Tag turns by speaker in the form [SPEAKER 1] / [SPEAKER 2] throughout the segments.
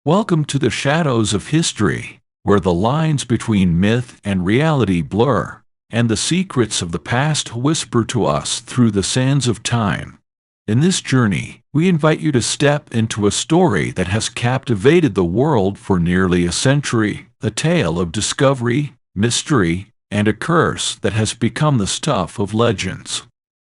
[SPEAKER 1] Welcome to the shadows of history, where the lines between myth and reality blur, and the secrets of the past whisper to us through the sands of time. In this journey, we invite you to step into a story that has captivated the world for nearly a century, a tale of discovery, mystery, and a curse that has become the stuff of legends.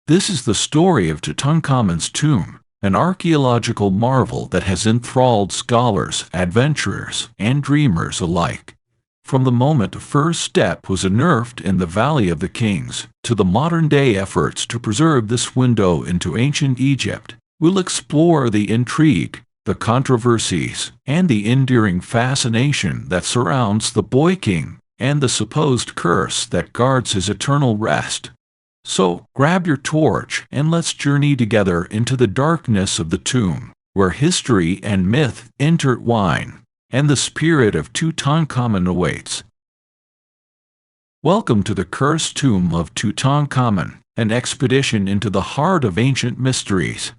[SPEAKER 1] This is the story of Tutankhamun's tomb, an archaeological marvel that has enthralled scholars, adventurers, and dreamers alike. From the moment the first step was unearthed in the Valley of the Kings, to the modern-day efforts to preserve this window into ancient Egypt, we'll explore the intrigue, the controversies, and the enduring fascination that surrounds the boy king and the supposed curse that guards his eternal rest. So, grab your torch and let's journey together into the darkness of the tomb, where history and myth intertwine, and the spirit of Tutankhamun awaits. Welcome to the Cursed Tomb of Tutankhamun, an expedition into the heart of ancient mysteries.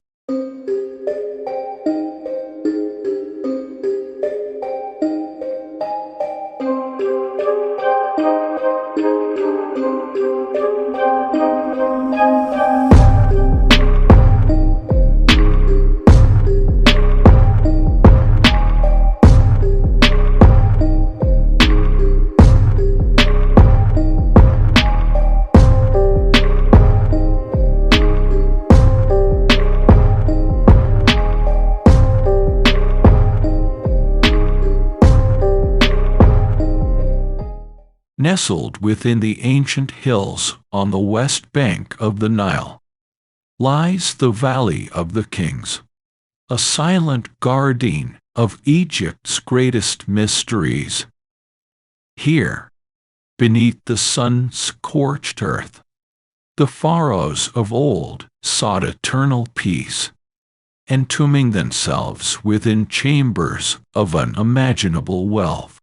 [SPEAKER 1] Nestled within the ancient hills on the west bank of the Nile, lies the Valley of the Kings, a silent guardian of Egypt's greatest mysteries. Here, beneath the sun-scorched earth, the pharaohs of old sought eternal peace, entombing themselves within chambers of unimaginable wealth.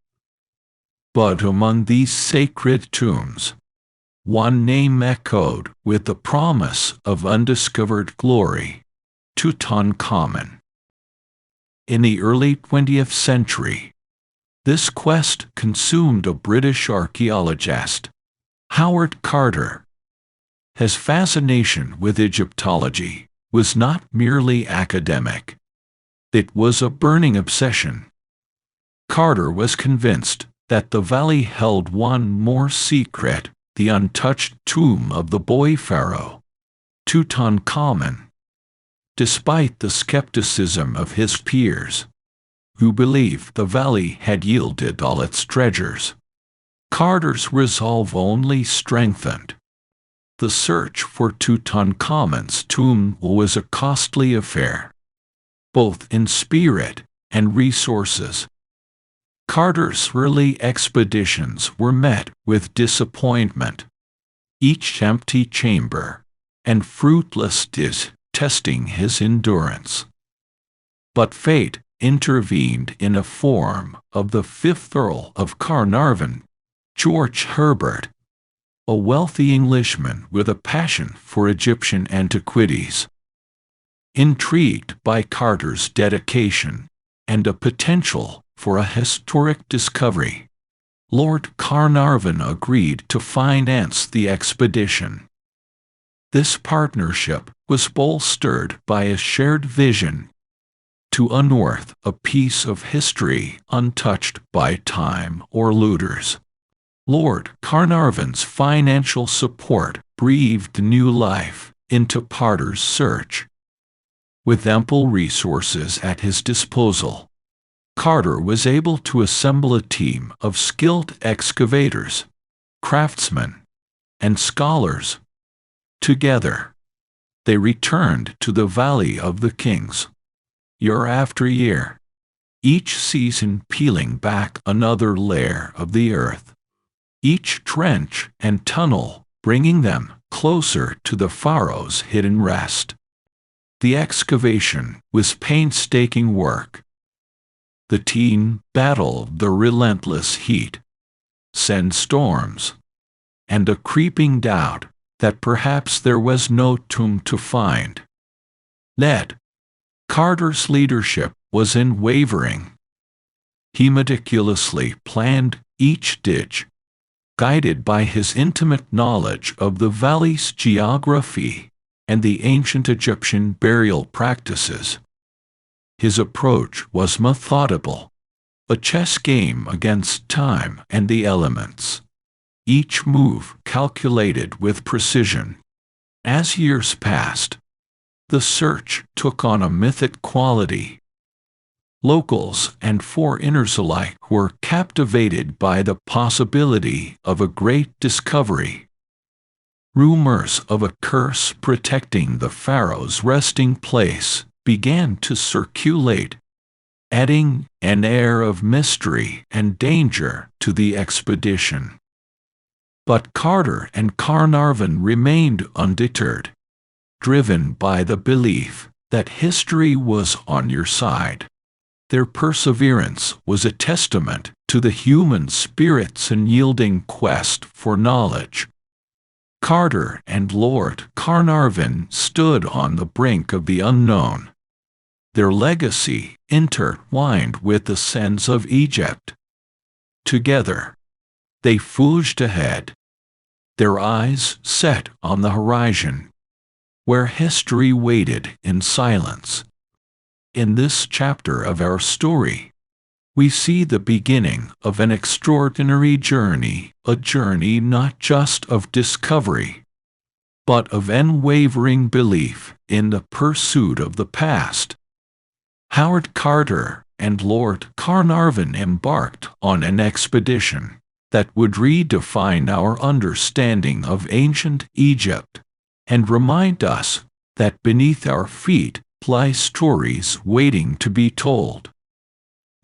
[SPEAKER 1] But among these sacred tombs, one name echoed with the promise of undiscovered glory: Tutankhamun. In the early 20th century, this quest consumed a British archaeologist, Howard Carter. His fascination with Egyptology was not merely academic. It was a burning obsession. Carter was convinced that the valley held one more secret: the untouched tomb of the boy pharaoh, Tutankhamun. Despite the skepticism of his peers, who believed the valley had yielded all its treasures, Carter's resolve only strengthened. The search for Tutankhamun's tomb was a costly affair, both in spirit and resources. Carter's early expeditions were met with disappointment, each empty chamber and fruitless dish testing his endurance. But fate intervened in the form of the fifth Earl of Carnarvon, George Herbert, a wealthy Englishman with a passion for Egyptian antiquities. Intrigued by Carter's dedication and a potential for a historic discovery, Lord Carnarvon agreed to finance the expedition. This partnership was bolstered by a shared vision to unearth a piece of history untouched by time or looters. Lord Carnarvon's financial support breathed new life into Carter's search. With ample resources at his disposal, Carter was able to assemble a team of skilled excavators, craftsmen, and scholars. Together, they returned to the Valley of the Kings, year after year, each season peeling back another layer of the earth, each trench and tunnel bringing them closer to the pharaoh's hidden rest. The excavation was painstaking work. The team battled the relentless heat, sandstorms, and a creeping doubt that perhaps there was no tomb to find. Carter's leadership was unwavering. He meticulously planned each ditch, guided by his intimate knowledge of the valley's geography and the ancient Egyptian burial practices. His approach was methodical, a chess game against time and the elements, each move calculated with precision. As years passed, the search took on a mythic quality. Locals and foreigners alike were captivated by the possibility of a great discovery. Rumors of a curse protecting the pharaoh's resting place began to circulate, adding an air of mystery and danger to the expedition. But Carter and Carnarvon remained undeterred, driven by the belief that history was on your side. Their perseverance was a testament to the human spirit's unyielding quest for knowledge. Carter and Lord Carnarvon stood on the brink of the unknown, their legacy intertwined with the sands of Egypt. Together, they forged ahead, their eyes set on the horizon, where history waited in silence. In this chapter of our story, we see the beginning of an extraordinary journey, a journey not just of discovery, but of unwavering belief in the pursuit of the past. Howard Carter and Lord Carnarvon embarked on an expedition that would redefine our understanding of ancient Egypt and remind us that beneath our feet lie stories waiting to be told.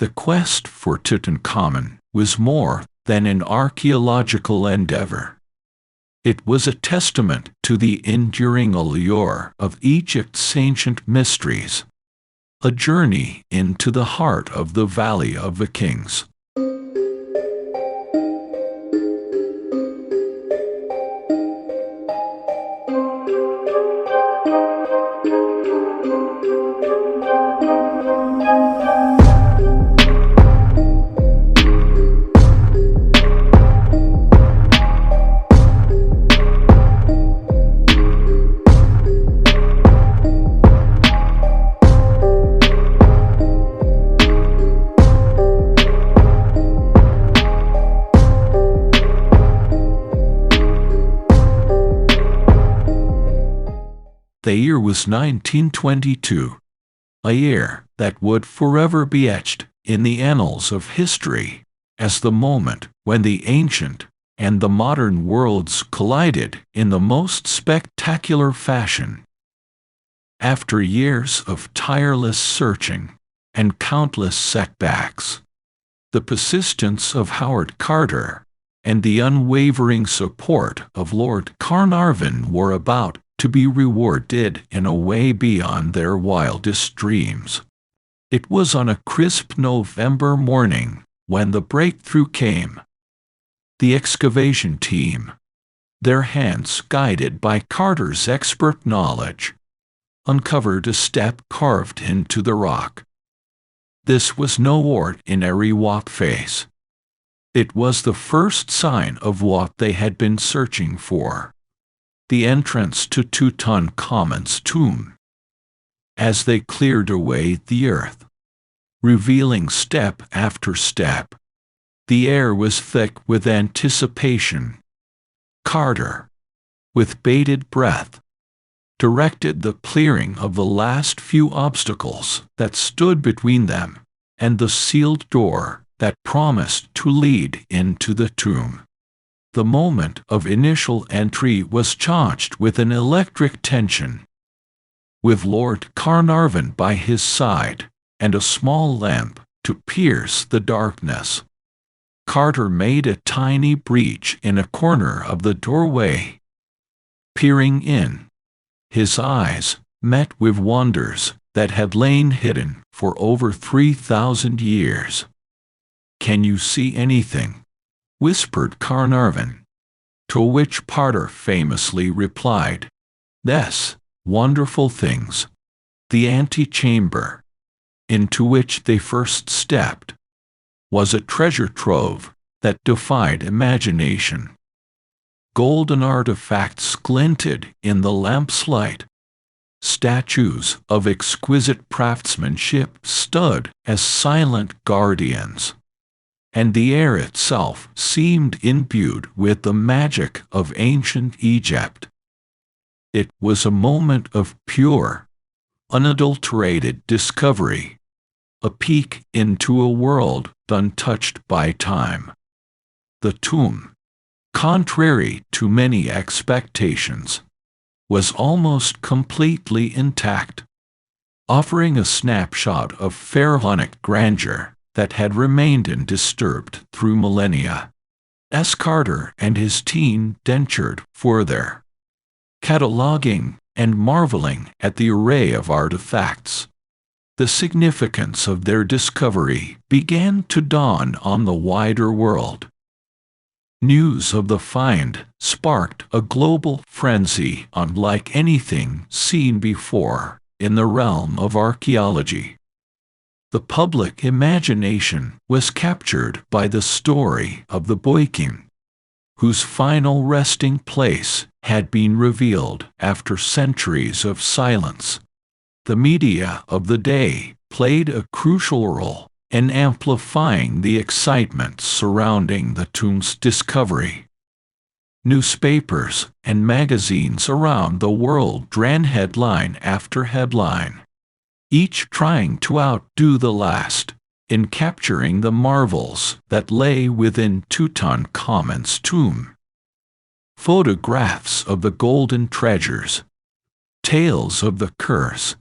[SPEAKER 1] The quest for Tutankhamun was more than an archaeological endeavor. It was a testament to the enduring allure of Egypt's ancient mysteries, a journey into the heart of the Valley of the Kings. The year was 1922, a year that would forever be etched in the annals of history as the moment when the ancient and the modern worlds collided in the most spectacular fashion. After years of tireless searching and countless setbacks, the persistence of Howard Carter and the unwavering support of Lord Carnarvon were about to be rewarded in a way beyond their wildest dreams. It was on a crisp November morning when the breakthrough came. The excavation team, their hands guided by Carter's expert knowledge, uncovered a step carved into the rock. This was no ordinary walk face. It was the first sign of what they had been searching for: the entrance to Tutankhamun's tomb. As they cleared away the earth, revealing step after step, the air was thick with anticipation. Carter, with bated breath, directed the clearing of the last few obstacles that stood between them and the sealed door that promised to lead into the tomb. The moment of initial entry was charged with an electric tension. With Lord Carnarvon by his side and a small lamp to pierce the darkness, Carter made a tiny breach in a corner of the doorway. Peering in, his eyes met with wonders that had lain hidden for over 3,000 years. "Can you see anything?" whispered Carnarvon, to which Carter famously replied, "Yes, wonderful things." The antechamber, into which they first stepped, was a treasure trove that defied imagination. Golden artifacts glinted in the lamp's light. Statues of exquisite craftsmanship stood as silent guardians, and the air itself seemed imbued with the magic of ancient Egypt. It was a moment of pure, unadulterated discovery, a peek into a world untouched by time. The tomb, contrary to many expectations, was almost completely intact, offering a snapshot of pharaonic grandeur that had remained undisturbed through millennia. As Carter and his team ventured further, cataloging and marveling at the array of artifacts, the significance of their discovery began to dawn on the wider world. News of the find sparked a global frenzy unlike anything seen before in the realm of archaeology. The public imagination was captured by the story of the boy king, whose final resting place had been revealed after centuries of silence. The media of the day played a crucial role in amplifying the excitement surrounding the tomb's discovery. Newspapers and magazines around the world ran headline after headline, each trying to outdo the last in capturing the marvels that lay within Tutankhamun's tomb. Photographs of the golden treasures, tales of the curse,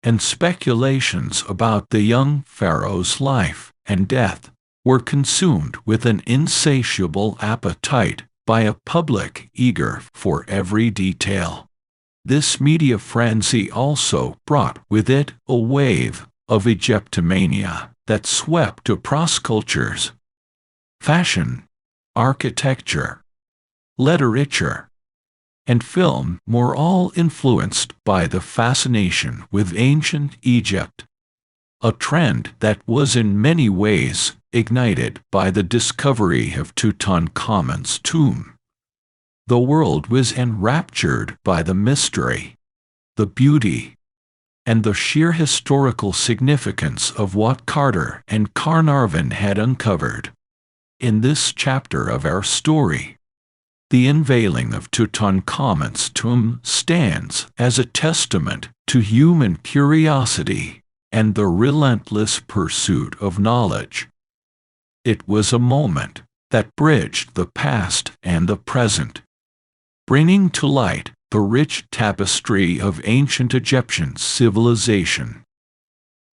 [SPEAKER 1] and speculations about the young pharaoh's life and death were consumed with an insatiable appetite by a public eager for every detail. This media frenzy also brought with it a wave of Egyptomania that swept across cultures. Fashion, architecture, literature, and film were all influenced by the fascination with ancient Egypt, a trend that was in many ways ignited by the discovery of Tutankhamun's tomb. The world was enraptured by the mystery, the beauty, and the sheer historical significance of what Carter and Carnarvon had uncovered. In this chapter of our story, the unveiling of Tutankhamun's tomb stands as a testament to human curiosity and the relentless pursuit of knowledge. It was a moment that bridged the past and the present, bringing to light the rich tapestry of ancient Egyptian civilization.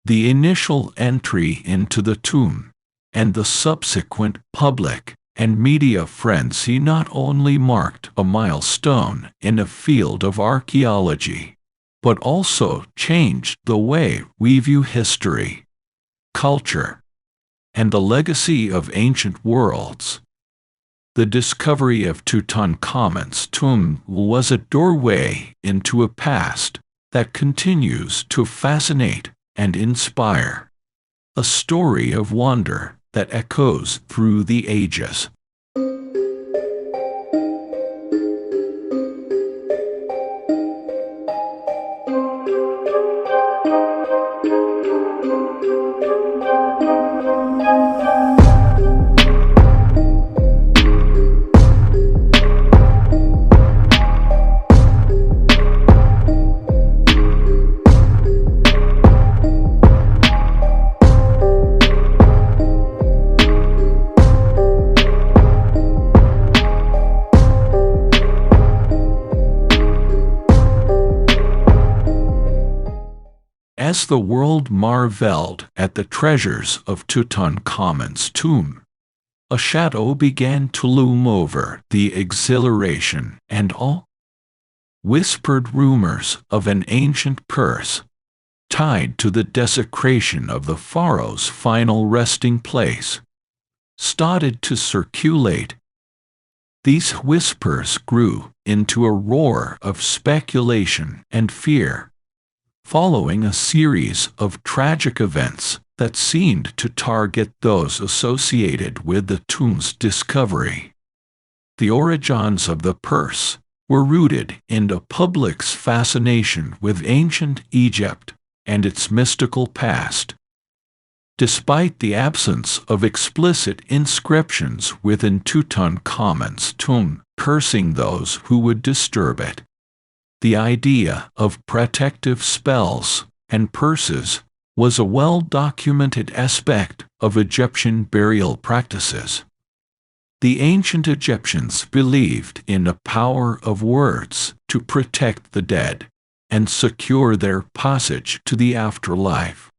[SPEAKER 1] The initial entry into the tomb and the subsequent public and media frenzy not only marked a milestone in the field of archaeology, but also changed the way we view history, culture, and the legacy of ancient worlds. The discovery of Tutankhamun's tomb was a doorway into a past that continues to fascinate and inspire, a story of wonder that echoes through the ages. As the world marveled at the treasures of Tutankhamun's tomb, a shadow began to loom over the exhilaration and awe. Whispered rumors of an ancient curse, tied to the desecration of the pharaoh's final resting place, started to circulate. These whispers grew into a roar of speculation and fear, following a series of tragic events that seemed to target those associated with the tomb's discovery. The origins of the purse were rooted in the public's fascination with ancient Egypt and its mystical past. Despite the absence of explicit inscriptions within Tutankhamun's tomb cursing those who would disturb it, the idea of protective spells and purses was a well-documented aspect of Egyptian burial practices. The ancient Egyptians believed in the power of words to protect the dead and secure their passage to the afterlife.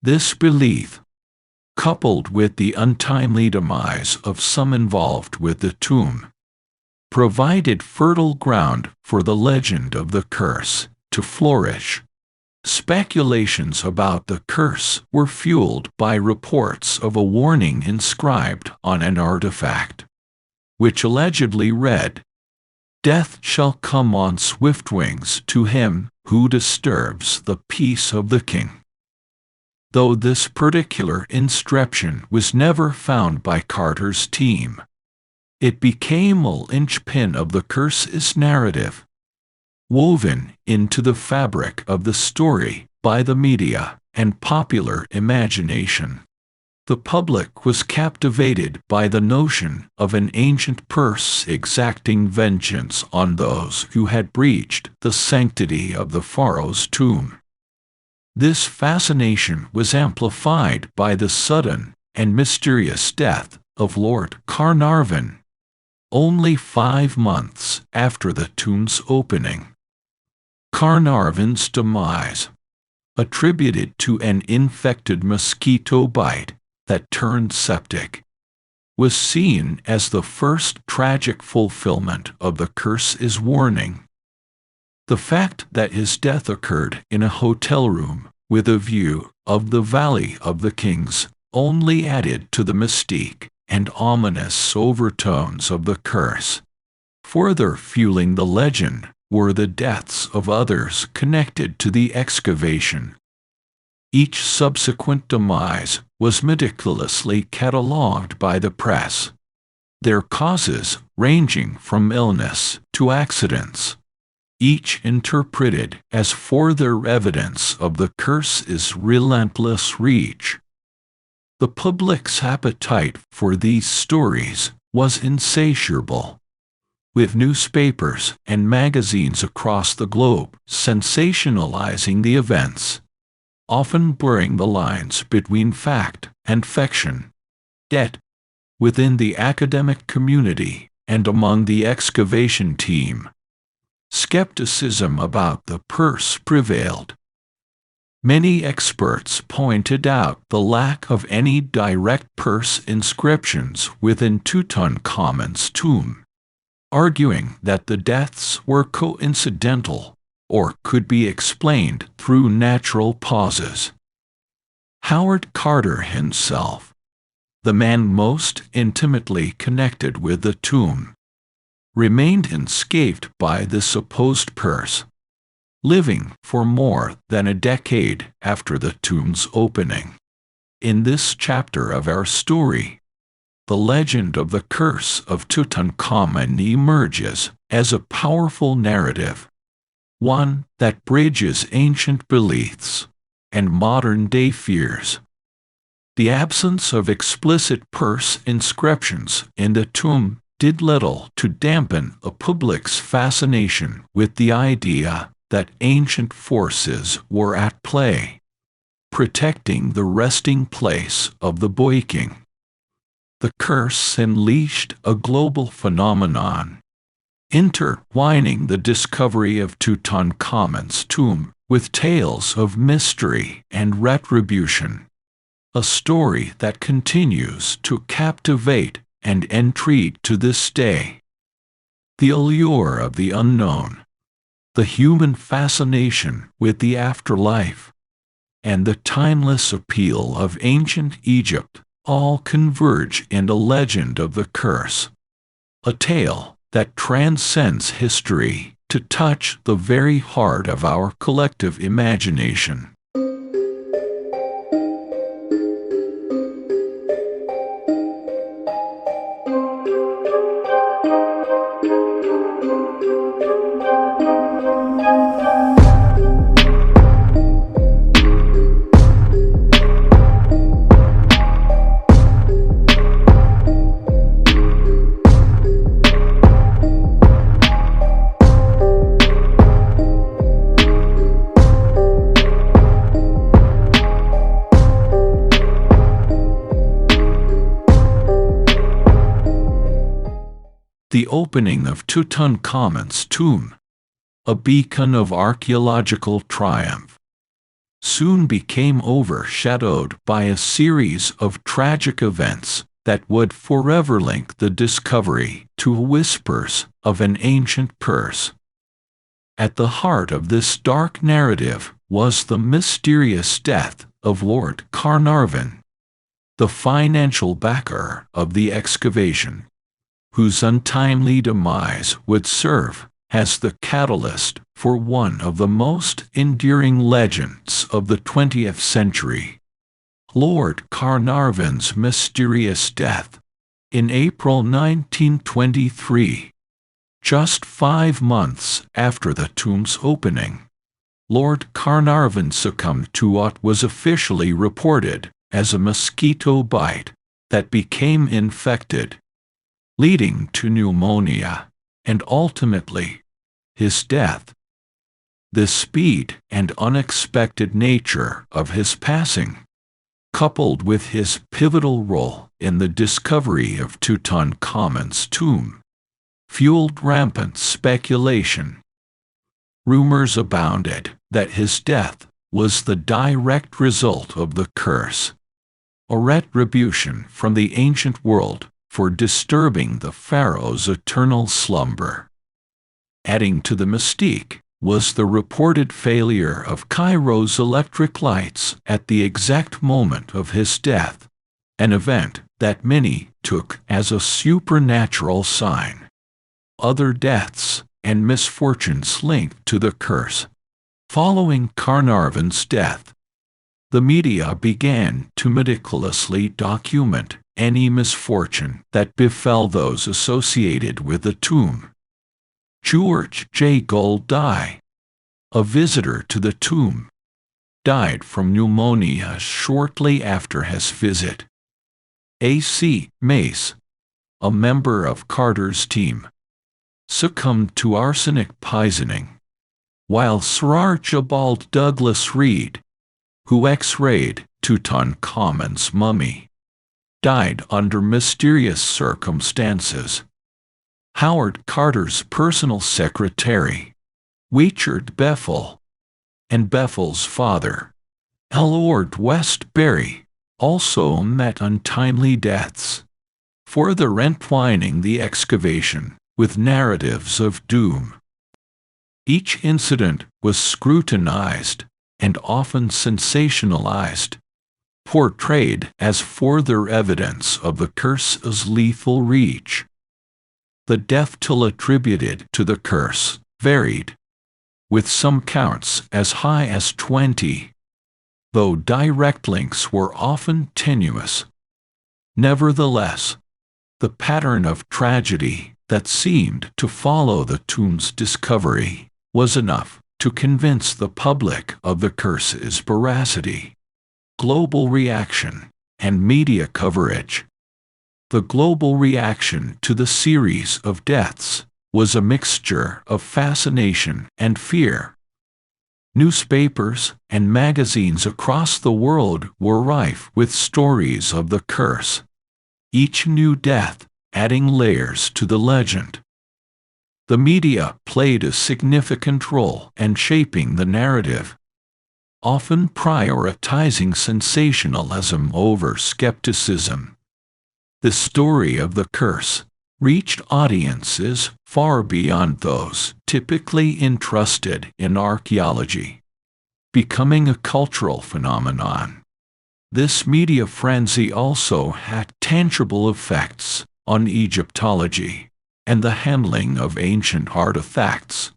[SPEAKER 1] This belief, coupled with the untimely demise of some involved with the tomb, provided fertile ground for the legend of the curse to flourish. Speculations about the curse were fueled by reports of a warning inscribed on an artifact, which allegedly read, "Death shall come on swift wings to him who disturbs the peace of the king." Though this particular inscription was never found by Carter's team, it became a linchpin of the curse's narrative, woven into the fabric of the story by the media and popular imagination. The public was captivated by the notion of an ancient purse exacting vengeance on those who had breached the sanctity of the pharaoh's tomb. This fascination was amplified by the sudden and mysterious death of Lord Carnarvon, only 5 months after the tomb's opening. Carnarvon's demise, attributed to an infected mosquito bite that turned septic, was seen as the first tragic fulfillment of the curse's warning. The fact that his death occurred in a hotel room with a view of the Valley of the Kings only added to the mystique and ominous overtones of the curse. Further fueling the legend were the deaths of others connected to the excavation. Each subsequent demise was meticulously catalogued by the press, their causes ranging from illness to accidents, each interpreted as further evidence of the curse's relentless reach. The public's appetite for these stories was insatiable, with newspapers and magazines across the globe sensationalizing the events, often blurring the lines between fact and fiction. Yet, within the academic community and among the excavation team, skepticism about the purse prevailed. Many experts pointed out the lack of any direct purse inscriptions within Tutankhamun's tomb, arguing that the deaths were coincidental or could be explained through natural pauses. Howard Carter himself, the man most intimately connected with the tomb, remained unscathed by the supposed purse, living for more than a decade after the tomb's opening. In this chapter of our story, the legend of the Curse of Tutankhamun emerges as a powerful narrative, one that bridges ancient beliefs and modern-day fears. The absence of explicit purse inscriptions in the tomb did little to dampen the public's fascination with the idea that ancient forces were at play, protecting the resting place of the boy king. The curse unleashed a global phenomenon, intertwining the discovery of Tutankhamun's tomb with tales of mystery and retribution, a story that continues to captivate and intrigue to this day. The allure of the unknown, the human fascination with the afterlife, and the timeless appeal of ancient Egypt all converge in the legend of the curse, a tale that transcends history to touch the very heart of our collective imagination. The opening of Tutankhamun's tomb, a beacon of archaeological triumph, soon became overshadowed by a series of tragic events that would forever link the discovery to whispers of an ancient curse. At the heart of this dark narrative was the mysterious death of Lord Carnarvon, the financial backer of the excavation, whose untimely demise would serve as the catalyst for one of the most enduring legends of the 20th century. Lord Carnarvon's mysterious death. In April 1923, just 5 months after the tomb's opening, Lord Carnarvon succumbed to what was officially reported as a mosquito bite that became infected, leading to pneumonia, and ultimately, his death. The speed and unexpected nature of his passing, coupled with his pivotal role in the discovery of Tutankhamun's tomb, fueled rampant speculation. Rumors abounded that his death was the direct result of the curse, a retribution from the ancient world for disturbing the pharaoh's eternal slumber. Adding to the mystique was the reported failure of Cairo's electric lights at the exact moment of his death, an event that many took as a supernatural sign. Other deaths and misfortunes linked to the curse. Following Carnarvon's death, the media began to meticulously document any misfortune that befell those associated with the tomb. George J. Goldie, a visitor to the tomb, died from pneumonia shortly after his visit. A.C. Mace, a member of Carter's team, succumbed to arsenic poisoning, while Sir Archibald Douglas Reed, who X-rayed Tutankhamun's mummy, died under mysterious circumstances. Howard Carter's personal secretary, Richard Bethel, and Bethel's father, Lord Westbury, also met untimely deaths, further entwining the excavation with narratives of doom. Each incident was scrutinized and often sensationalized, portrayed as further evidence of the curse's lethal reach. The death toll attributed to the curse varied, with some counts as high as 20, though direct links were often tenuous. Nevertheless, the pattern of tragedy that seemed to follow the tomb's discovery was enough to convince the public of the curse's veracity. Global reaction and media coverage. The global reaction to the series of deaths was a mixture of fascination and fear. Newspapers and magazines across the world were rife with stories of the curse, each new death adding layers to the legend. The media played a significant role in shaping the narrative, often prioritizing sensationalism over skepticism. The story of the curse reached audiences far beyond those typically entrusted in archaeology, becoming a cultural phenomenon. This media frenzy also had tangible effects on Egyptology and the handling of ancient artifacts.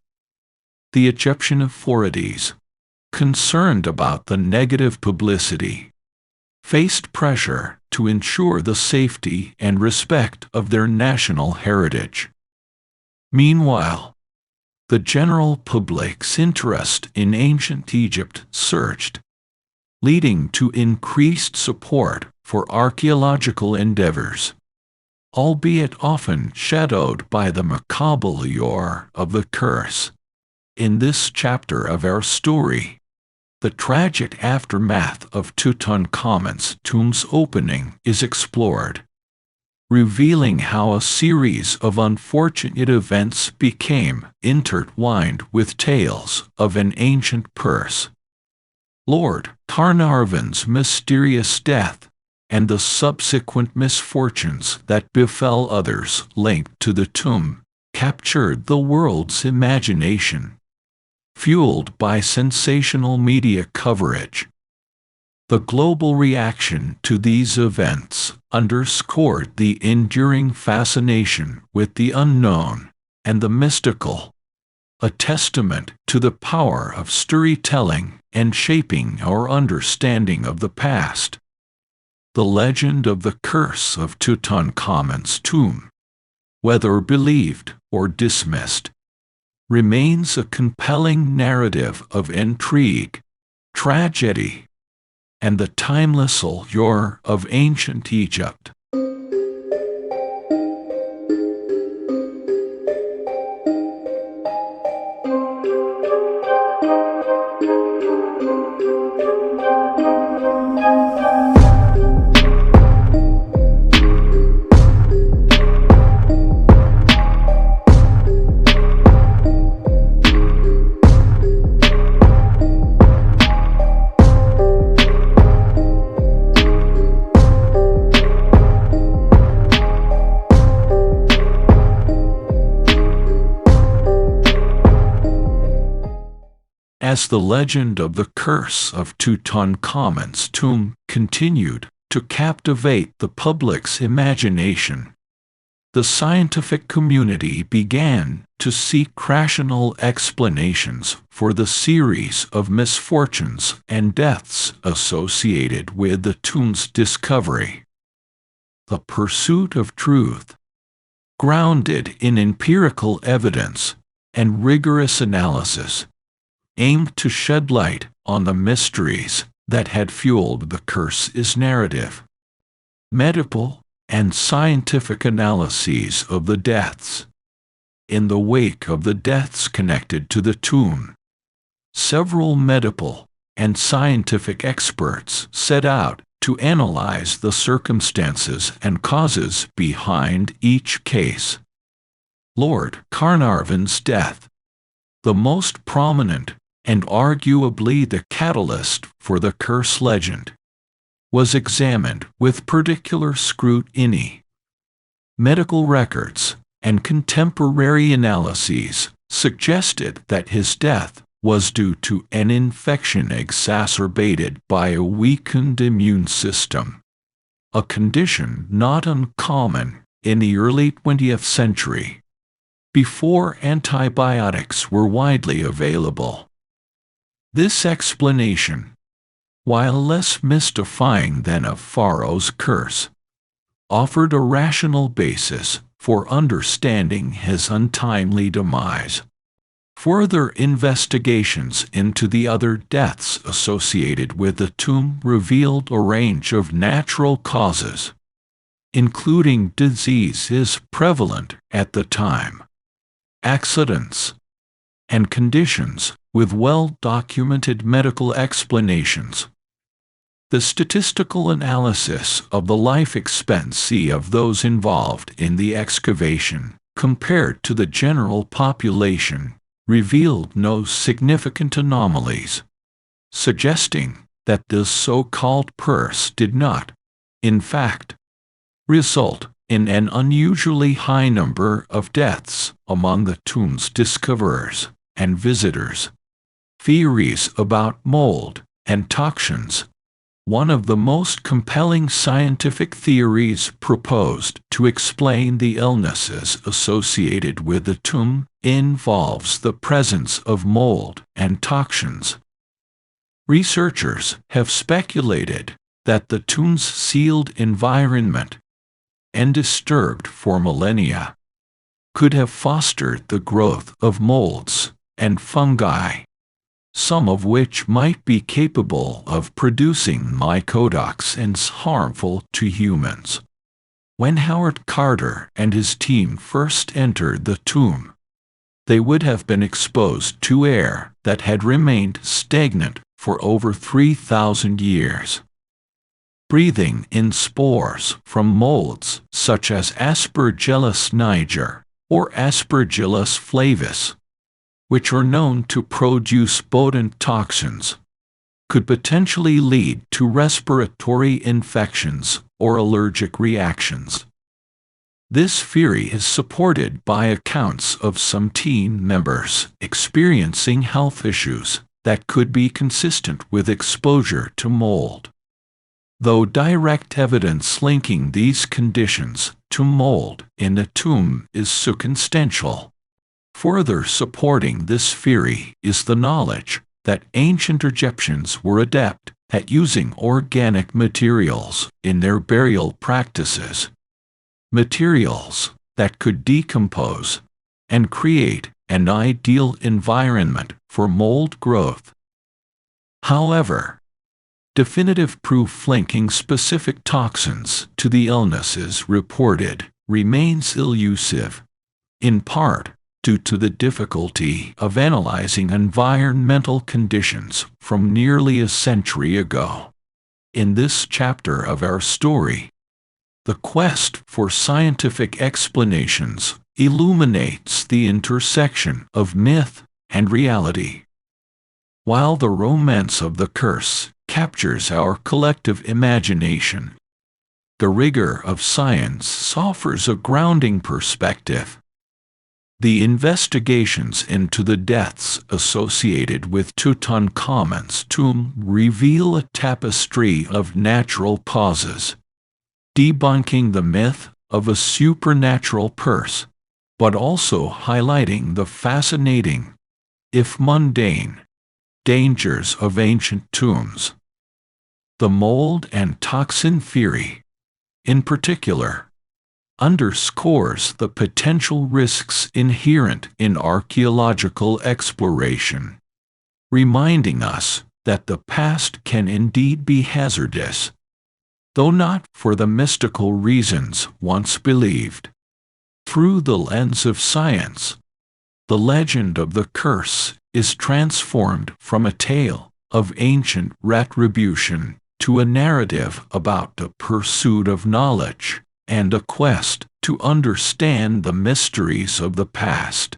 [SPEAKER 1] The Egyptian authorities, concerned about the negative publicity, faced pressure to ensure the safety and respect of their national heritage. Meanwhile, the general public's interest in ancient Egypt surged, leading to increased support for archaeological endeavors, albeit often shadowed by the macabre lure of the curse. In this chapter of our story, the tragic aftermath of Tutankhamun's tomb's opening is explored. revealing how a series of unfortunate events became intertwined with tales of an ancient curse. Lord Carnarvon's mysterious death, and the subsequent misfortunes that befell others linked to the tomb, captured the world's imagination. Fueled by sensational media coverage, the global reaction to these events underscored the enduring fascination with the unknown and the mystical, a testament to the power of storytelling and shaping our understanding of the past. The legend of the curse of Tutankhamun's tomb, whether believed or dismissed, remains a compelling narrative of intrigue, tragedy, and the timeless allure of ancient Egypt. As the legend of the curse of Tutankhamun's tomb continued to captivate the public's imagination, the scientific community began to seek rational explanations for the series of misfortunes and deaths associated with the tomb's discovery. The pursuit of truth, grounded in empirical evidence and rigorous analysis, aimed to shed light on the mysteries that had fueled the curse's narrative. Medical and scientific analyses of the deaths. In the wake of the deaths connected to the tomb, several medical and scientific experts set out to analyze the circumstances and causes behind each case. Lord Carnarvon's death, the most prominent and arguably the catalyst for the curse legend, was examined with particular scrutiny. Medical records and contemporary analyses suggested that his death was due to an infection exacerbated by a weakened immune system, a condition not uncommon in the early 20th century, before antibiotics were widely available. This explanation, while less mystifying than a pharaoh's curse, offered a rational basis for understanding his untimely demise. Further investigations into the other deaths associated with the tomb revealed a range of natural causes, including diseases prevalent at the time, accidents, and conditions with well-documented medical explanations. The statistical analysis of the life expectancy of those involved in the excavation, compared to the general population, revealed no significant anomalies, suggesting that this so-called curse did not, in fact, result in an unusually high number of deaths among the tomb's discoverers and visitors. Theories about mold and toxins. One of the most compelling scientific theories proposed to explain the illnesses associated with the tomb involves the presence of mold and toxins. Researchers have speculated that the tomb's sealed environment, and disturbed for millennia, could have fostered the growth of molds and fungi, some of which might be capable of producing mycotoxins harmful to humans. When Howard Carter and his team first entered the tomb, they would have been exposed to air that had remained stagnant for over 3,000 years. breathing in spores from molds such as Aspergillus niger or Aspergillus flavus, which are known to produce potent toxins, could potentially lead to respiratory infections or allergic reactions. This theory is supported by accounts of some team members experiencing health issues that could be consistent with exposure to mold. Though direct evidence linking these conditions to mold in a tomb is circumstantial, further supporting this theory is the knowledge that ancient Egyptians were adept at using organic materials in their burial practices, materials that could decompose and create an ideal environment for mold growth. However, definitive proof linking specific toxins to the illnesses reported remains elusive, in part due to the difficulty of analyzing environmental conditions from nearly a century ago. In this chapter of our story, the quest for scientific explanations illuminates the intersection of myth and reality. While the romance of the curse captures our collective imagination, the rigor of science offers a grounding perspective. The investigations into the deaths associated with Tutankhamun's tomb reveal a tapestry of natural causes, debunking the myth of a supernatural curse, but also highlighting the fascinating, if mundane, dangers of ancient tombs. The mold and toxin theory, in particular, underscores the potential risks inherent in archaeological exploration, reminding us that the past can indeed be hazardous, though not for the mystical reasons once believed. Through the lens of science, the legend of the curse is transformed from a tale of ancient retribution to a narrative about the pursuit of knowledge and a quest to understand the mysteries of the past.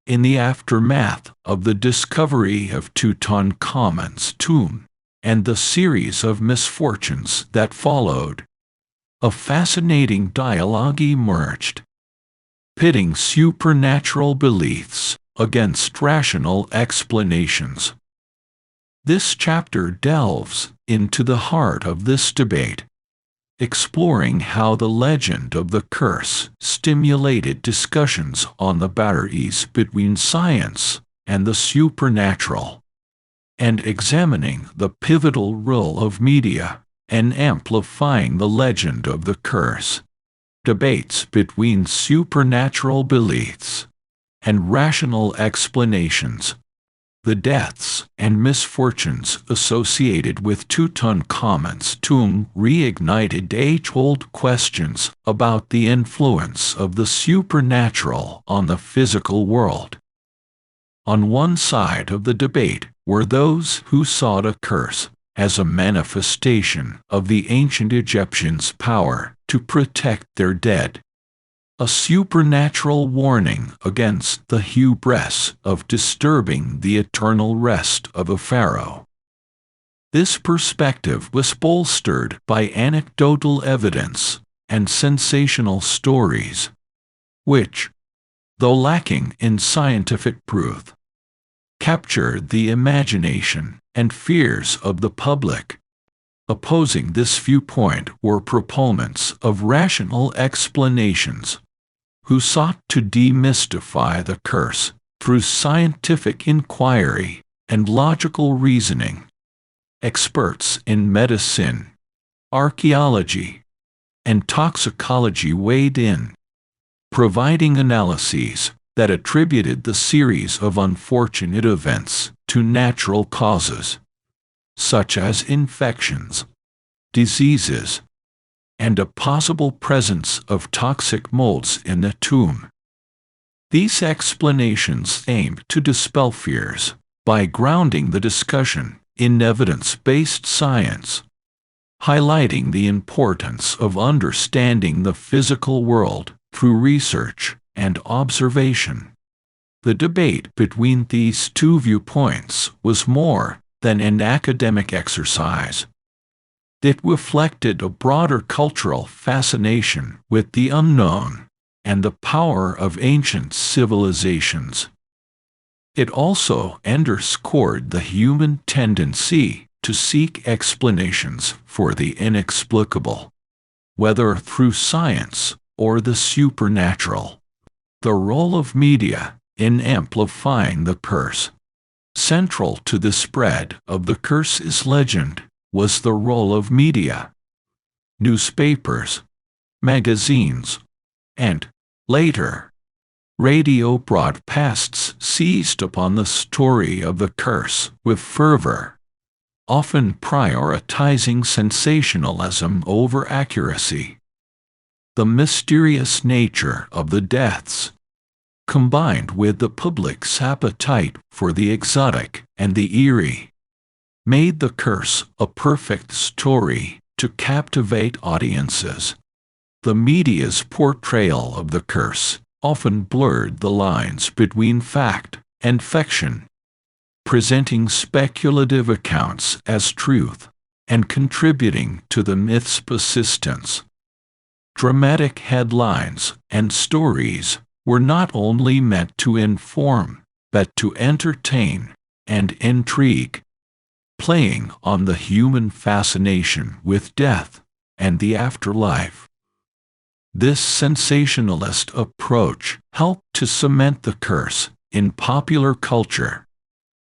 [SPEAKER 1] In the aftermath of the discovery of Tutankhamun's tomb and the series of misfortunes that followed, a fascinating dialogue emerged, pitting supernatural beliefs against rational explanations. This chapter delves into the heart of this debate, exploring how the legend of the curse stimulated discussions on the boundaries between science and the supernatural, and examining the pivotal role of media in amplifying the legend of the curse. Debates between supernatural beliefs and rational explanations. The deaths and misfortunes associated with Tutankhamun's tomb reignited age-old questions about the influence of the supernatural on the physical world. On one side of the debate were those who saw the curse as a manifestation of the ancient Egyptians' power to protect their dead, a supernatural warning against the hubris of disturbing the eternal rest of a pharaoh. This perspective was bolstered by anecdotal evidence and sensational stories, which, though lacking in scientific proof, captured the imagination and fears of the public. Opposing this viewpoint were proponents of rational explanations, who sought to demystify the curse through scientific inquiry and logical reasoning. Experts in medicine, archaeology, and toxicology weighed in, providing analyses that attributed the series of unfortunate events to natural causes, such as infections, diseases, and a possible presence of toxic molds in the tomb. These explanations aimed to dispel fears by grounding the discussion in evidence-based science, highlighting the importance of understanding the physical world through research and observation. The debate between these two viewpoints was more than an academic exercise. It reflected a broader cultural fascination with the unknown and the power of ancient civilizations. It also underscored the human tendency to seek explanations for the inexplicable, whether through science or the supernatural. The role of media in amplifying the curse. Central to the spread of the curse's legend was the role of media. Newspapers, magazines, and, later, radio broadcasts seized upon the story of the curse with fervor, often prioritizing sensationalism over accuracy. The mysterious nature of the deaths, combined with the public's appetite for the exotic and the eerie, made the curse a perfect story to captivate audiences. The media's portrayal of the curse often blurred the lines between fact and fiction, presenting speculative accounts as truth and contributing to the myth's persistence. Dramatic headlines and stories were not only meant to inform, but to entertain and intrigue, playing on the human fascination with death and the afterlife. This sensationalist approach helped to cement the curse in popular culture,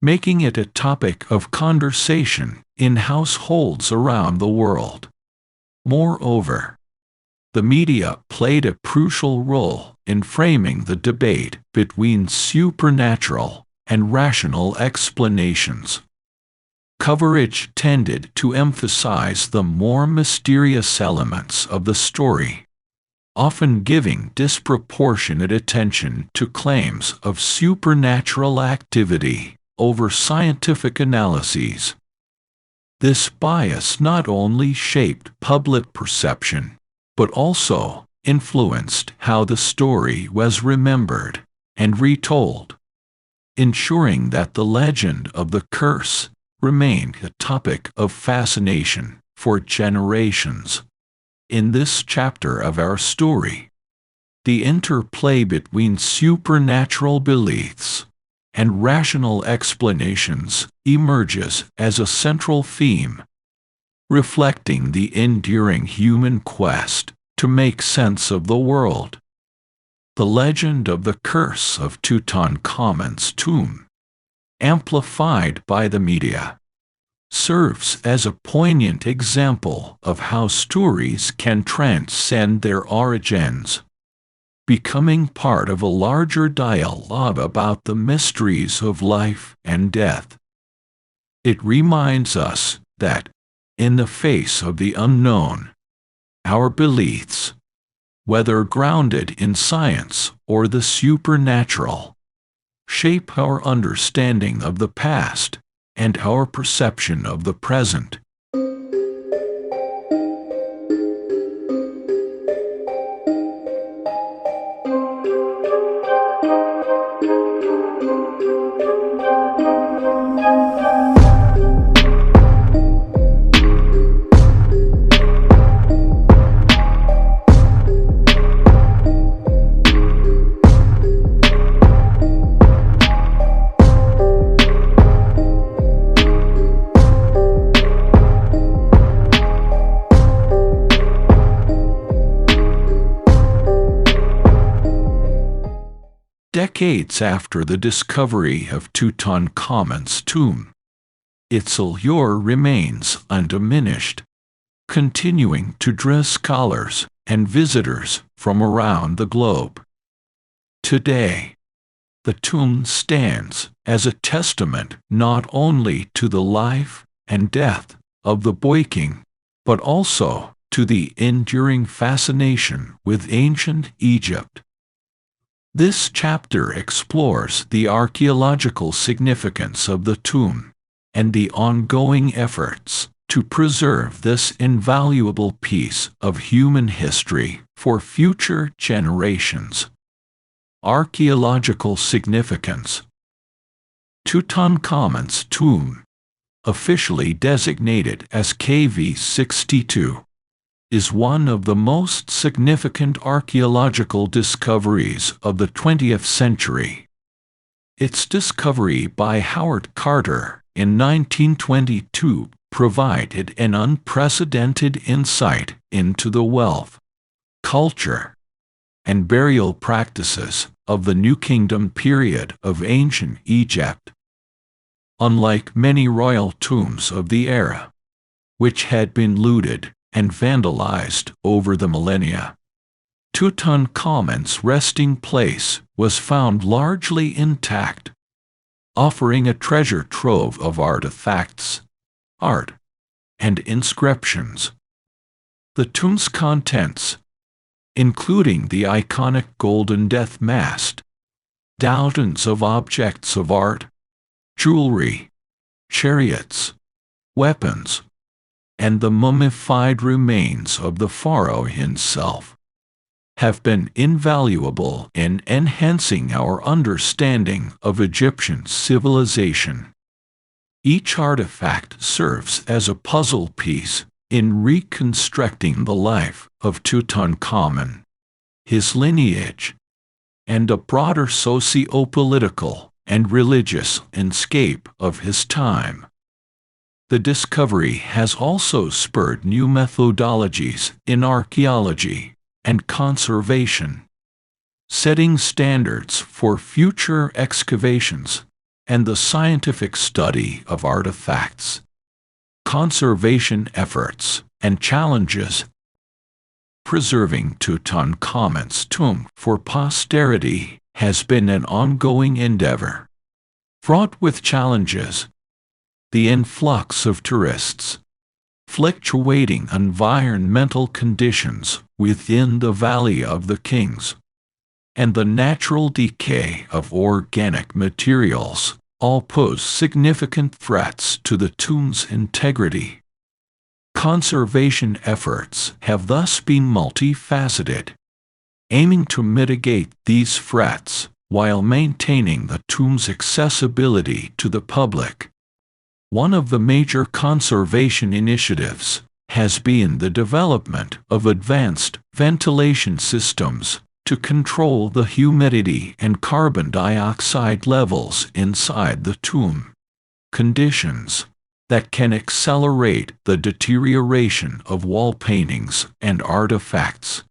[SPEAKER 1] making it a topic of conversation in households around the world. Moreover, the media played a crucial role in framing the debate between supernatural and rational explanations. Coverage tended to emphasize the more mysterious elements of the story, often giving disproportionate attention to claims of supernatural activity over scientific analyses. This bias not only shaped public perception, but also influenced how the story was remembered and retold, ensuring that the legend of the curse remained a topic of fascination for generations. In this chapter of our story, the interplay between supernatural beliefs and rational explanations emerges as a central theme, reflecting the enduring human quest to make sense of the world. The legend of the curse of Tutankhamun's tomb, amplified by the media, serves as a poignant example of how stories can transcend their origins, becoming part of a larger dialogue about the mysteries of life and death. It reminds us that, in the face of the unknown, our beliefs, whether grounded in science or the supernatural, shape our understanding of the past and our perception of the present. decades after the discovery of Tutankhamun's tomb, its allure remains undiminished, continuing to draw scholars and visitors from around the globe. Today, the tomb stands as a testament not only to the life and death of the boy king, but also to the enduring fascination with ancient Egypt. This chapter explores the archaeological significance of the tomb and the ongoing efforts to preserve this invaluable piece of human history for future generations. Archaeological significance. Tutankhamun's tomb, officially designated as KV62, is one of the most significant archaeological discoveries of the 20th century. Its discovery by Howard Carter in 1922 provided an unprecedented insight into the wealth, culture, and burial practices of the New Kingdom period of ancient Egypt. Unlike many royal tombs of the era, which had been looted and vandalized over the millennia, Tutankhamun's resting place was found largely intact, offering a treasure trove of artifacts, art, and inscriptions. The tomb's contents, including the iconic golden death mask, dozens of objects of art, jewelry, chariots, weapons, and the mummified remains of the pharaoh himself, have been invaluable in enhancing our understanding of Egyptian civilization. Each artifact serves as a puzzle piece in reconstructing the life of Tutankhamun, his lineage, and a broader socio-political and religious landscape of his time. The discovery has also spurred new methodologies in archaeology and conservation, setting standards for future excavations and the scientific study of artifacts. Conservation efforts and challenges. Preserving Tutankhamun's tomb for posterity has been an ongoing endeavor, fraught with challenges. The influx of tourists, fluctuating environmental conditions within the Valley of the Kings, and the natural decay of organic materials all pose significant threats to the tomb's integrity. Conservation efforts have thus been multifaceted, aiming to mitigate these threats while maintaining the tomb's accessibility to the public. One of the major conservation initiatives has been the development of advanced ventilation systems to control the humidity and carbon dioxide levels inside the tomb, conditions that can accelerate the deterioration of wall paintings and artifacts.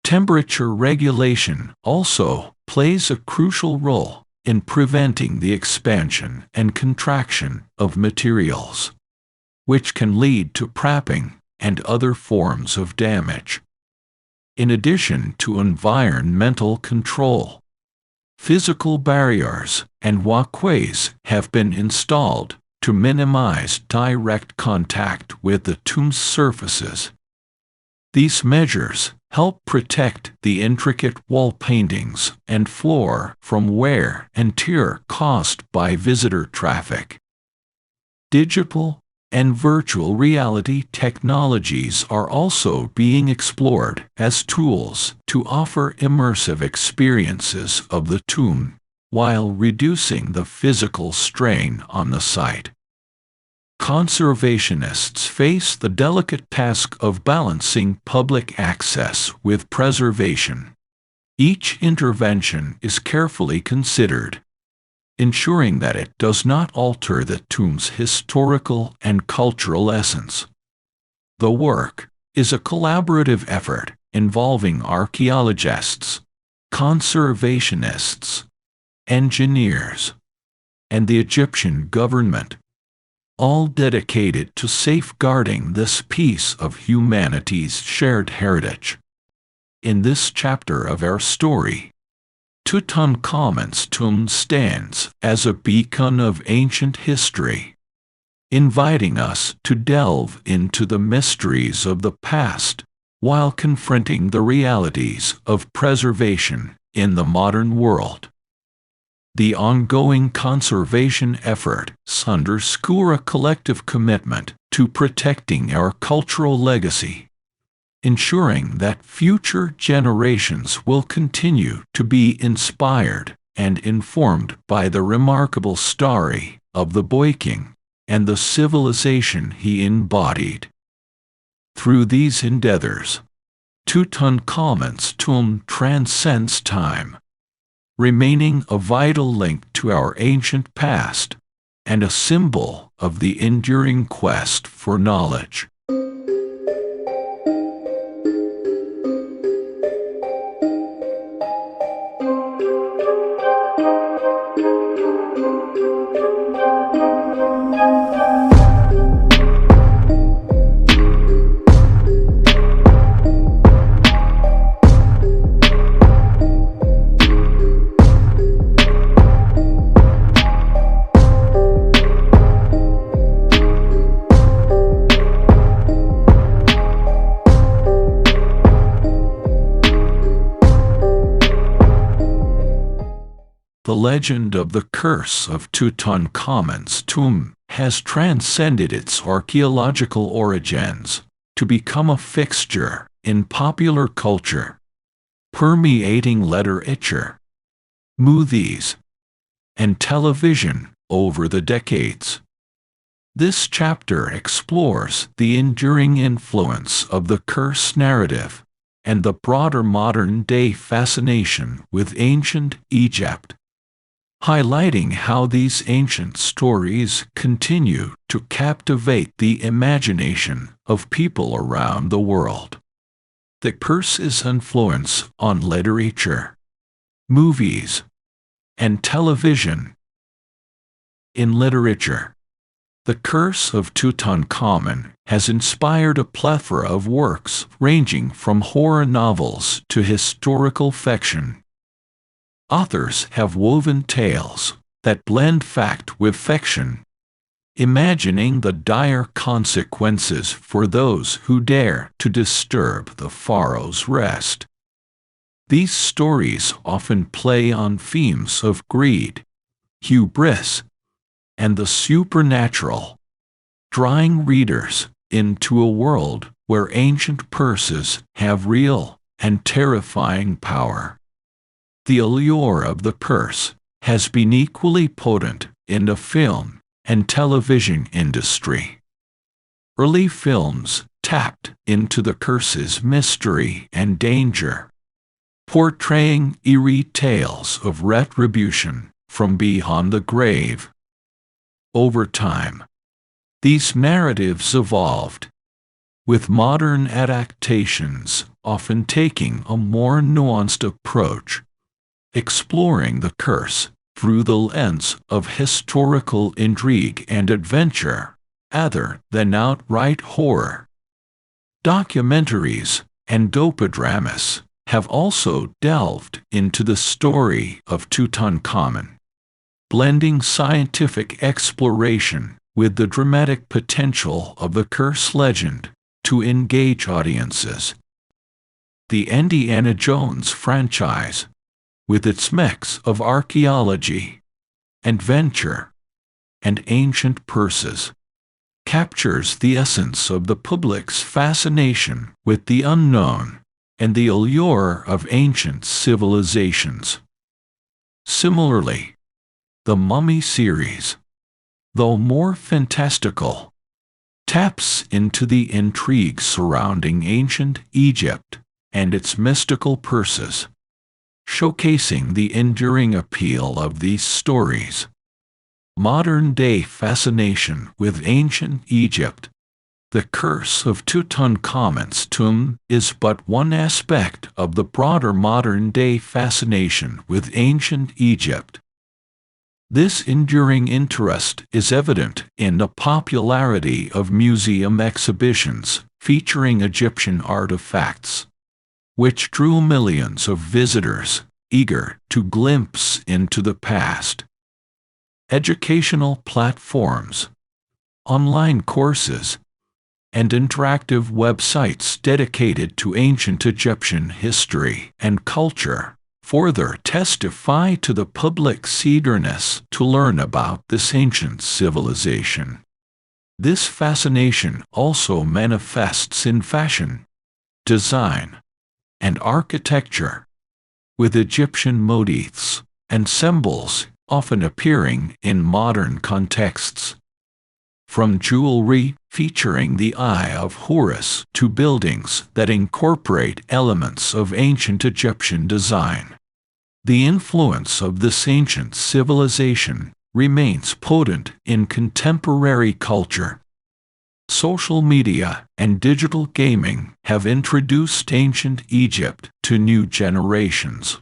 [SPEAKER 1] Temperature regulation also plays a crucial role in preventing the expansion and contraction of materials, which can lead to trapping and other forms of damage. In addition to environmental control, physical barriers and walkways have been installed to minimize direct contact with the tomb's surfaces. These measures help protect the intricate wall paintings and floor from wear and tear caused by visitor traffic. Digital and virtual reality technologies are also being explored as tools to offer immersive experiences of the tomb while reducing the physical strain on the site. Conservationists face the delicate task of balancing public access with preservation. Each intervention is carefully considered, ensuring that it does not alter the tomb's historical and cultural essence. The work is a collaborative effort involving archaeologists, conservationists, engineers, and the Egyptian government, all dedicated to safeguarding this piece of humanity's shared heritage. In this chapter of our story, Tutankhamun's tomb stands as a beacon of ancient history, inviting us to delve into the mysteries of the past while confronting the realities of preservation in the modern world. The ongoing conservation efforts underscore a collective commitment to protecting our cultural legacy, ensuring that future generations will continue to be inspired and informed by the remarkable story of the boy king and the civilization he embodied. Through these endeavors, Tutankhamun's tomb transcends time, remaining a vital link to our ancient past and a symbol of the enduring quest for knowledge. The legend of the curse of Tutankhamun's tomb has transcended its archaeological origins to become a fixture in popular culture, permeating literature, movies, and television over the decades. This chapter explores the enduring influence of the curse narrative and the broader modern-day fascination with ancient Egypt, highlighting how these ancient stories continue to captivate the imagination of people around the world. The curse's influence on literature, movies, and television. In literature, The Curse of Tutankhamun has inspired a plethora of works ranging from horror novels to historical fiction. Authors have woven tales that blend fact with fiction, imagining the dire consequences for those who dare to disturb the pharaoh's rest. These stories often play on themes of greed, hubris, and the supernatural, drawing readers into a world where ancient purses have real and terrifying power. The allure of the curse has been equally potent in the film and television industry. Early films tapped into the curse's mystery and danger, portraying eerie tales of retribution from beyond the grave. Over time, these narratives evolved, with modern adaptations often taking a more nuanced approach, exploring the curse through the lens of historical intrigue and adventure, rather than outright horror. Documentaries and docudramas have also delved into the story of Tutankhamun, blending scientific exploration with the dramatic potential of the curse legend to engage audiences. The Indiana Jones franchise, with its mix of archaeology, adventure, and ancient purses, captures the essence of the public's fascination with the unknown and the allure of ancient civilizations. Similarly, the Mummy series, though more fantastical, taps into the intrigue surrounding ancient Egypt and its mystical purses, showcasing the enduring appeal of these stories. Modern-day fascination with ancient Egypt The Curse of Tutankhamun's tomb is but one aspect of the broader modern-day fascination with ancient Egypt. This enduring interest is evident in the popularity of museum exhibitions featuring Egyptian artifacts, which drew millions of visitors eager to glimpse into the past. Educational platforms, online courses, and interactive websites dedicated to ancient Egyptian history and culture further testify to the public's eagerness to learn about this ancient civilization. This fascination also manifests in fashion, design, and architecture, with Egyptian motifs and symbols often appearing in modern contexts. From jewelry featuring the Eye of Horus to buildings that incorporate elements of ancient Egyptian design, the influence of this ancient civilization remains potent in contemporary culture. Social media and digital gaming have introduced ancient Egypt to new generations,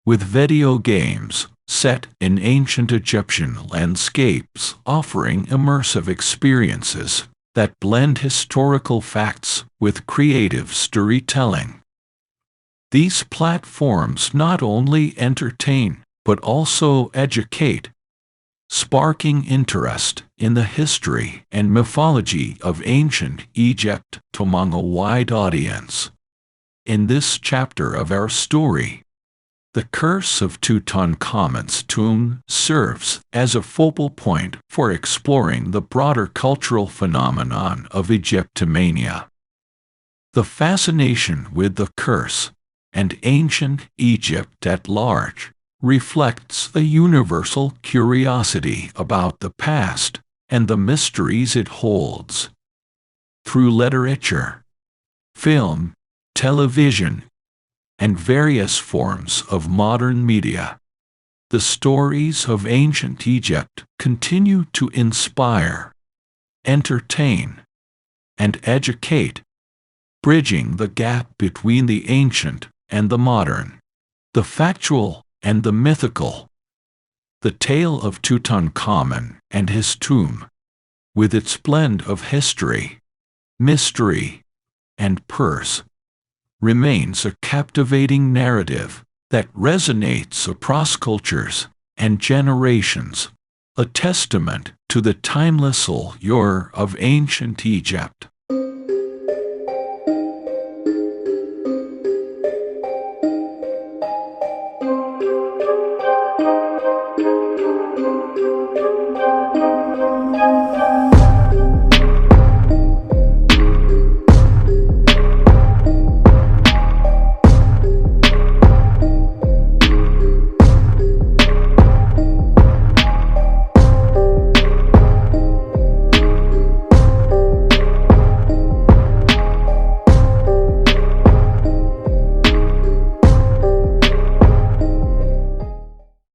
[SPEAKER 1] with video games set in ancient Egyptian landscapes offering immersive experiences that blend historical facts with creative storytelling. These platforms not only entertain but also educate, sparking interest in the history and mythology of ancient Egypt among a wide audience. In this chapter of our story, the Curse of Tutankhamun's tomb serves as a focal point for exploring the broader cultural phenomenon of Egyptomania. The fascination with the curse and ancient Egypt at large reflects a universal curiosity about the past and the mysteries it holds. Through literature, film, television, and various forms of modern media, the stories of ancient Egypt continue to inspire, entertain, and educate, bridging the gap between the ancient and the modern, the factual and the mythical. The tale of Tutankhamun and his tomb, with its blend of history, mystery, and purse, remains a captivating narrative that resonates across cultures and generations, a testament to the timeless allure of ancient Egypt.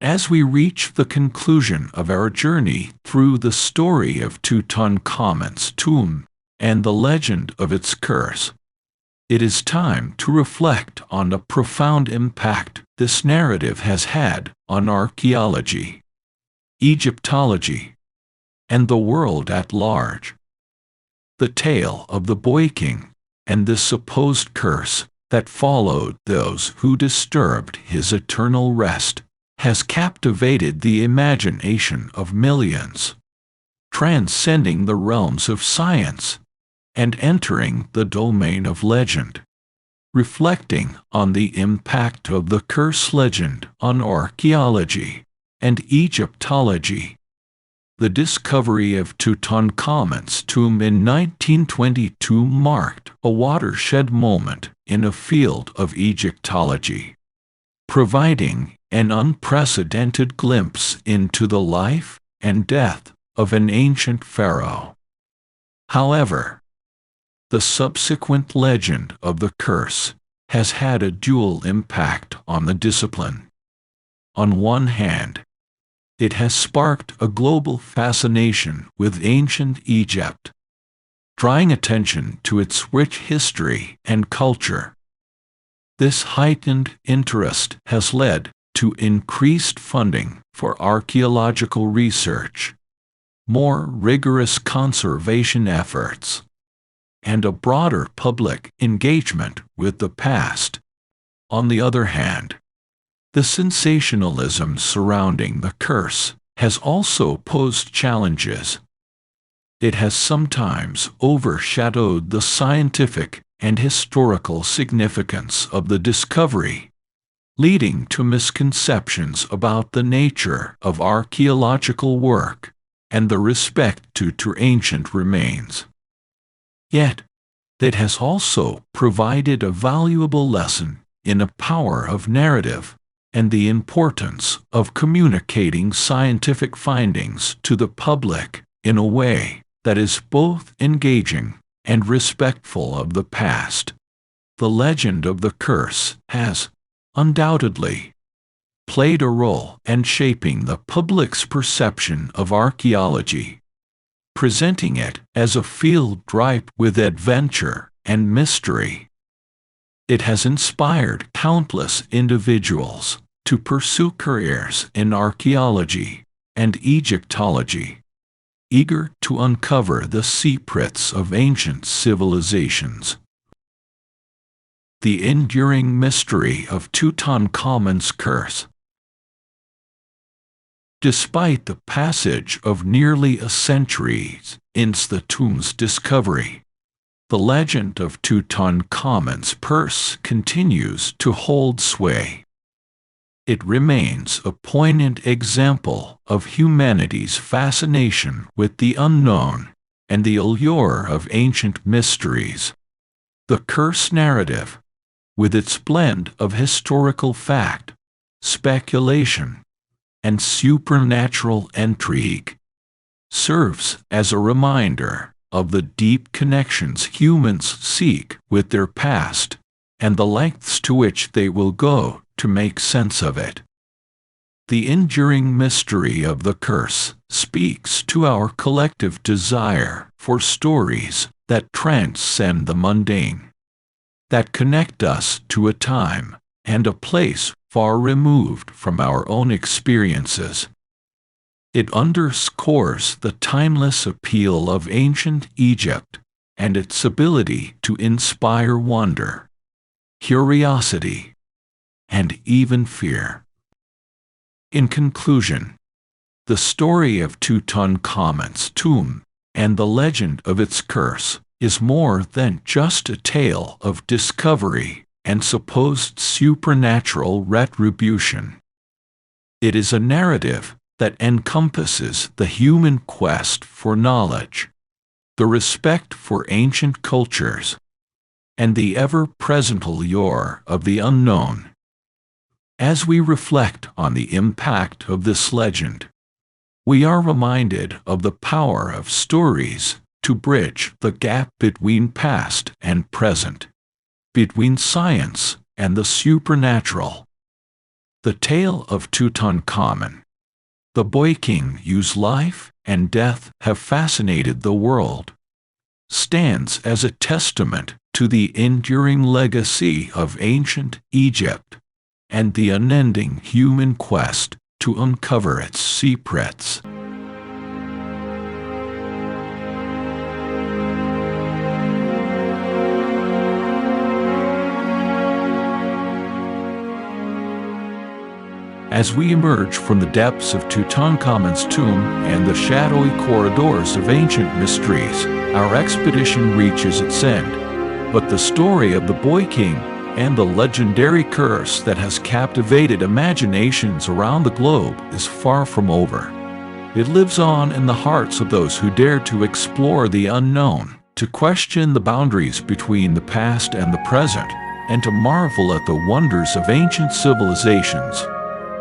[SPEAKER 1] As we reach the conclusion of our journey through the story of Tutankhamun's tomb and the legend of its curse, it is time to reflect on the profound impact this narrative has had on archaeology, Egyptology, and the world at large. The tale of the Boy King and the supposed curse that followed those who disturbed his eternal rest has captivated the imagination of millions, transcending the realms of science and entering the domain of legend. Reflecting on the impact of the curse legend on archaeology and Egyptology, the discovery of Tutankhamun's tomb in 1922 marked a watershed moment in a field of Egyptology, providing an unprecedented glimpse into the life and death of an ancient pharaoh. However, the subsequent legend of the curse has had a dual impact on the discipline. On one hand, it has sparked a global fascination with ancient Egypt, drawing attention to its rich history and culture. This heightened interest has led to increased funding for archaeological research, more rigorous conservation efforts, and a broader public engagement with the past. On the other hand, the sensationalism surrounding the curse has also posed challenges. It has sometimes overshadowed the scientific and historical significance of the discovery, leading to misconceptions about the nature of archaeological work and the respect due to ancient remains. Yet, it has also provided a valuable lesson in the power of narrative and the importance of communicating scientific findings to the public in a way that is both engaging and respectful of the past. The legend of the curse has, undoubtedly, played a role in shaping the public's perception of archaeology, presenting it as a field ripe with adventure and mystery. It has inspired countless individuals to pursue careers in archaeology and Egyptology, eager to uncover the secrets of ancient civilizations. The enduring mystery of Tutankhamun's curse. Despite the passage of nearly a century since the tomb's discovery, the legend of Tutankhamun's curse continues to hold sway. It remains a poignant example of humanity's fascination with the unknown and the allure of ancient mysteries. The curse narrative, with its blend of historical fact, speculation, and supernatural intrigue, serves as a reminder of the deep connections humans seek with their past and the lengths to which they will go to make sense of it. The enduring mystery of the curse speaks to our collective desire for stories that transcend the mundane, that connect us to a time and a place far removed from our own experiences. It underscores the timeless appeal of ancient Egypt and its ability to inspire wonder, curiosity, and even fear. In conclusion, the story of Tutankhamun's tomb and the legend of its curse is more than just a tale of discovery and supposed supernatural retribution. It is a narrative that encompasses the human quest for knowledge, the respect for ancient cultures, and the ever-present allure of the unknown. As we reflect on the impact of this legend, we are reminded of the power of stories to bridge the gap between past and present, between science and the supernatural. The tale of Tutankhamun, the boy king whose life and death have fascinated the world, stands as a testament to the enduring legacy of ancient Egypt and the unending human quest to uncover its secrets. As we emerge from the depths of Tutankhamun's tomb and the shadowy corridors of ancient mysteries, our expedition reaches its end. But the story of the boy king and the legendary curse that has captivated imaginations around the globe is far from over. It lives on in the hearts of those who dare to explore the unknown, to question the boundaries between the past and the present, and to marvel at the wonders of ancient civilizations.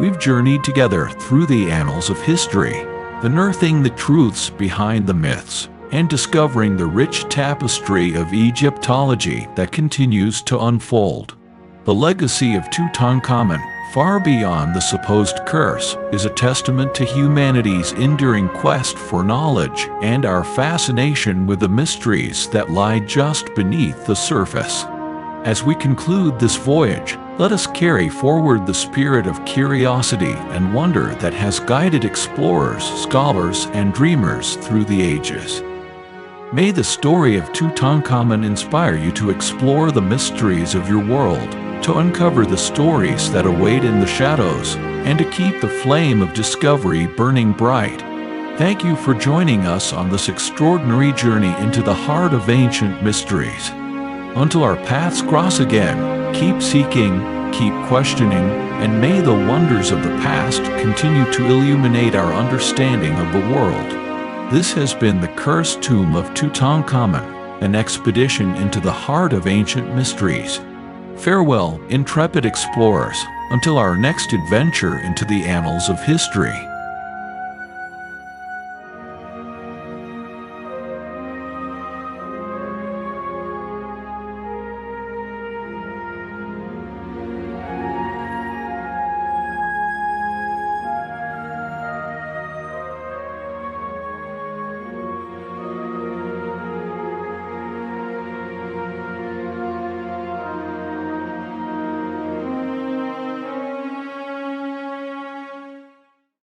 [SPEAKER 1] We've journeyed together through the annals of history, unearthing the truths behind the myths, and discovering the rich tapestry of Egyptology that continues to unfold. The legacy of Tutankhamun far beyond the supposed curse, is a testament to humanity's enduring quest for knowledge and our fascination with the mysteries that lie just beneath the surface. As we conclude this voyage, let us carry forward the spirit of curiosity and wonder that has guided explorers, scholars, and dreamers through the ages. May the story of Tutankhamun inspire you to explore the mysteries of your world, to uncover the stories that await in the shadows, and to keep the flame of discovery burning bright. Thank you for joining us on this extraordinary journey into the heart of ancient mysteries. Until our paths cross again, keep seeking, keep questioning, and may the wonders of the past continue to illuminate our understanding of the world. This has been the Cursed Tomb of Tutankhamun, an expedition into the heart of ancient mysteries. Farewell, intrepid explorers, until our next adventure into the annals of history.